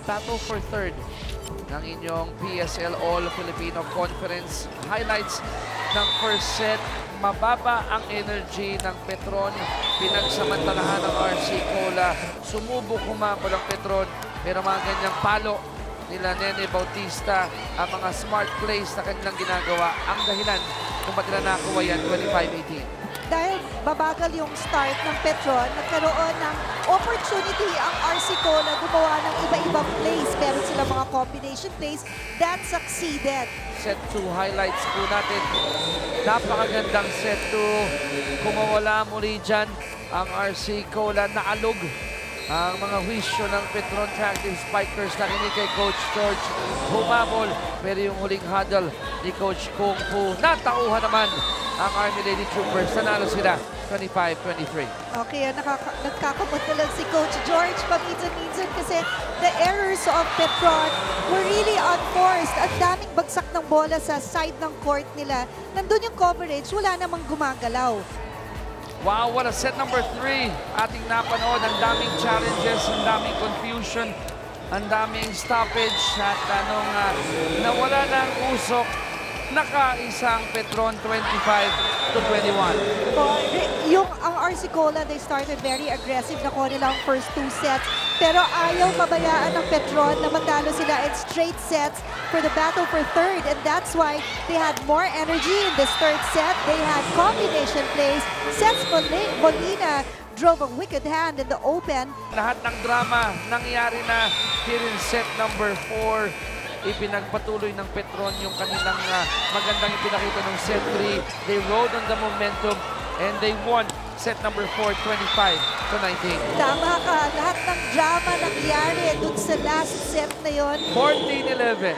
battle for third ng inyong PSL All-Filipino Conference. Highlights ng first set, mababa ang energy ng Petron. Pinagsamantalahan ng RC Cola. Sumubok humabol ang Petron. Pero mga ganyang palo nila Nene Bautista, ang mga smart plays na kanilang ginagawa, ang dahilan kung ba't nila nakakuha yan 25-18. Dahil babagal yung start ng Petron, nagkaroon ng opportunity ang RC Cola gumawa ng iba-ibang plays. Pero sila mga combination plays that succeeded. Set 2 highlights po natin. Napakagandang set 2. Kung mawala muli dyan ang RC Cola, naalog ang mga wisyo ng Petron Tractive Spikers na kini kay Coach George. Humabol, pero yung huling huddle ni Coach Kung Fu, natauhan naman ang Army Lady Troopers. Nanalo sila 25-23. Okay, nagkakamot na lang si Coach George paminsan-minsan kasi the errors of Petron were really unforced. Ang daming bagsak ng bola sa side ng court nila. Nandun yung coverage, wala namang gumagalaw. Wow, what a set number 3. Ating napanood, ang daming challenges, ang daming confusion, ang daming stoppage at nawala ng usok. Nakaisang Petron 25-21. Yung ang RC Cola, they started very aggressive. Nakuha nila ang first 2 sets. Pero ayaw pabayaan ng Petron na matalo sila in straight sets for the battle for third. And that's why they had more energy in this third set. They had combination plays. Sets Molina drove a wicked hand in the open. Lahat ng drama nangyari na here in set number 4. Ipinagpatuloy ng Petron yung kanilang magandang ipinakita ng set 3. They rode on the momentum and they won set number 4, 25-19. Tama ka, lahat ng drama nangyari dun sa last set na yon. 14-11.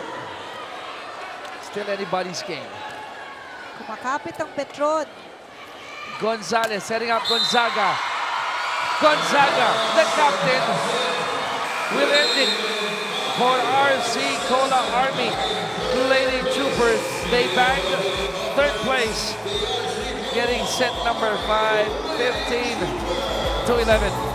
Still anybody's game. Kumakapit ang Petron. Gonzalez setting up Gonzaga. Gonzaga, the captain, will end it for RC Cola Army Lady Troopers. They bagged third place, getting set number 5, 15-11.